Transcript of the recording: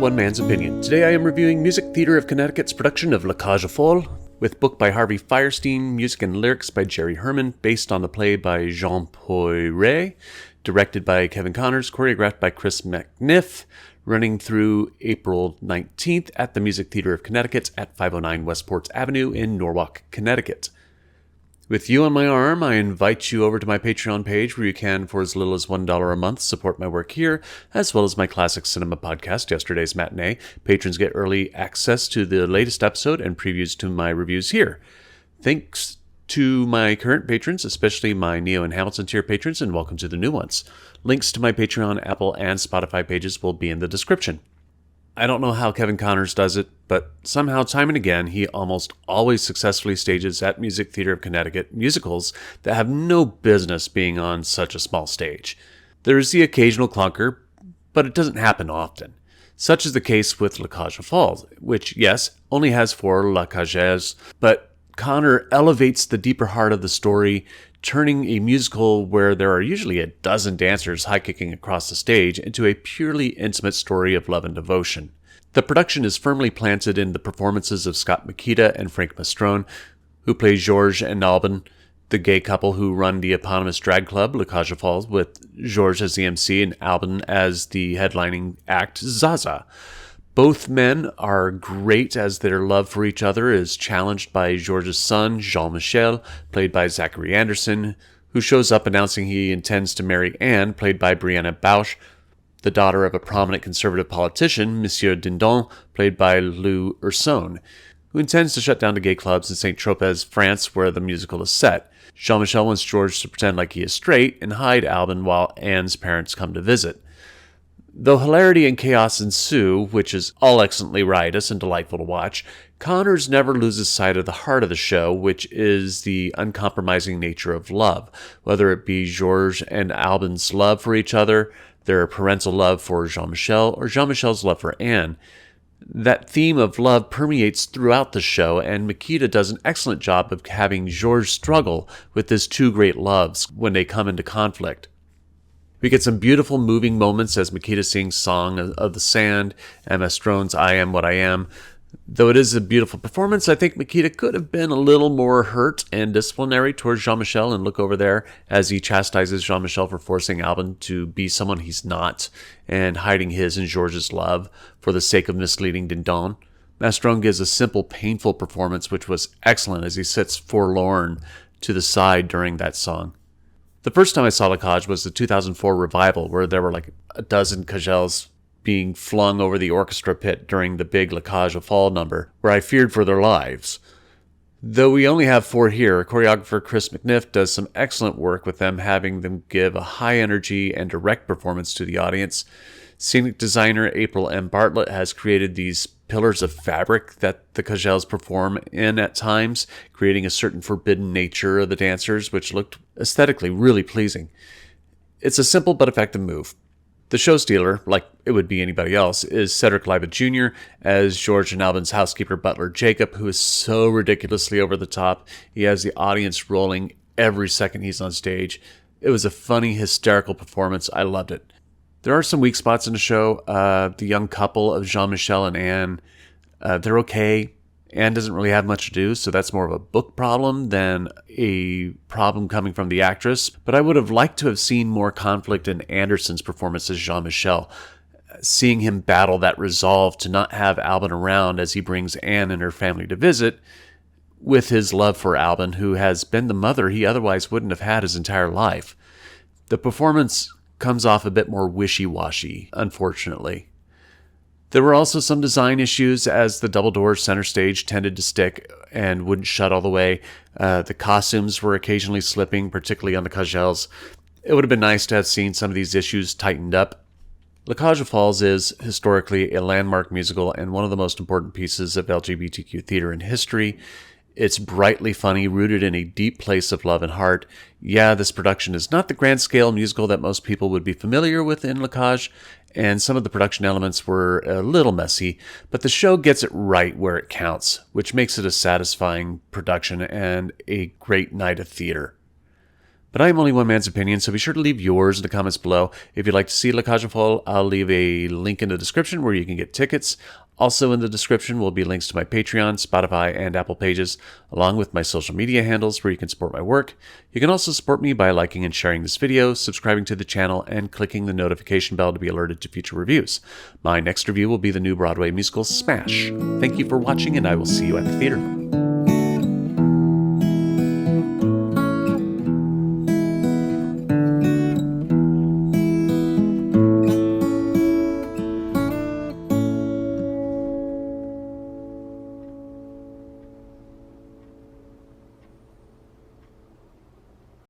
One Man's Opinion. Today I am reviewing Music Theatre of Connecticut's production of aux Folles, with book by Harvey Fierstein, music and lyrics by Jerry Herman, based on the play by Jean Poiret, directed by Kevin Connors, choreographed by Chris McNiff, running through April 19th at the Music Theatre of Connecticut at 509 Westport Avenue in Norwalk, Connecticut. With you on my arm, I invite you over to my Patreon page where you can, for as little as $1 a month, support my work here, as well as my classic cinema podcast, Yesterday's Matinee. Patrons get early access to the latest episode and previews to my reviews here. Thanks to my current patrons, especially my Neo and Hamilton tier patrons, and welcome to the new ones. Links to my Patreon, Apple, and Spotify pages will be in the description. I don't know how Kevin Connors does it, but somehow, time and again, he almost always successfully stages at Music Theatre of Connecticut musicals that have no business being on such a small stage. There is the occasional clunker, but it doesn't happen often. Such is the case with aux Folles, which, yes, only has 4 La Cagelles, but Connor elevates the deeper heart of the story, turning a musical where there are usually a dozen dancers high-kicking across the stage into a purely intimate story of love and devotion. The production is firmly planted in the performances of Scott Makita and Frank Mastrone, who play Georges and Alban, the gay couple who run the eponymous drag club, aux Folles, with Georges as the MC and Alban as the headlining act, Zaza. Both men are great as their love for each other is challenged by Georges' son, Jean-Michel, played by Zachary Anderson, who shows up announcing he intends to marry Anne, played by Brianna Bauch, the daughter of a prominent conservative politician, Monsieur Dindon, played by Lou Urson, who intends to shut down the gay clubs in Saint-Tropez, France, where the musical is set. Jean-Michel wants Georges to pretend like he is straight and hide Alban while Anne's parents come to visit. Though hilarity and chaos ensue, which is all excellently riotous and delightful to watch, Connors never loses sight of the heart of the show, which is the uncompromising nature of love, whether it be Georges and Alban's love for each other, their parental love for Jean-Michel, or Jean-Michel's love for Anne. That theme of love permeates throughout the show, and Makita does an excellent job of having Georges struggle with his two great loves when they come into conflict. We get some beautiful moving moments as Makita sings Song of the Sand and Mastrone's I Am What I Am. Though it is a beautiful performance, I think Makita could have been a little more hurt and disciplinary towards Jean-Michel, and look over there as he chastises Jean-Michel for forcing Alban to be someone he's not and hiding his and Georges' love for the sake of misleading Dindon. Mastrone gives a simple, painful performance which was excellent as he sits forlorn to the side during that song. The first time I saw Lacage was the 2004 revival, where there were like a dozen Cagelles being flung over the orchestra pit during the big Lacage Fall number, where I feared for their lives. Though we only have 4 here, choreographer Chris McNiff does some excellent work with them, having them give a high energy and direct performance to the audience. Scenic designer April M. Bartlett has created these pillars of fabric that the Cagelles perform in at times, creating a certain forbidden nature of the dancers, which looked aesthetically really pleasing. It's a simple but effective move. The show stealer, like it would be anybody else, is Cedric Leiba Jr. as George and Alban's housekeeper butler Jacob, who is so ridiculously over the top. He has the audience rolling every second he's on stage. It was a funny, hysterical performance. I loved it. There are some weak spots in the show. The young couple of Jean-Michel and Anne, they're okay. Anne doesn't really have much to do, so that's more of a book problem than a problem coming from the actress. But I would have liked to have seen more conflict in Anderson's performance as Jean-Michel, seeing him battle that resolve to not have Alban around as he brings Anne and her family to visit, with his love for Alban, who has been the mother he otherwise wouldn't have had his entire life. The performance comes off a bit more wishy-washy, unfortunately. There were also some design issues as the double doors center stage tended to stick and wouldn't shut all the way. The costumes were occasionally slipping, particularly on the Cagelles. It would have been nice to have seen some of these issues tightened up. aux Folles is historically a landmark musical and one of the most important pieces of LGBTQ theater in history. It's brightly funny, rooted in a deep place of love and heart. Yeah, this production is not the grand-scale musical that most people would be familiar with in Lacage, and some of the production elements were a little messy, but the show gets it right where it counts, which makes it a satisfying production and a great night of theater. But I am only one man's opinion, so be sure to leave yours in the comments below. If you'd like to see Les Cage aux Folles, I'll leave a link in the description where you can get tickets. Also in the description will be links to my Patreon, Spotify, and Apple pages, along with my social media handles where you can support my work. You can also support me by liking and sharing this video, subscribing to the channel, and clicking the notification bell to be alerted to future reviews. My next review will be the new Broadway musical Smash. Thank you for watching, and I will see you at the theater.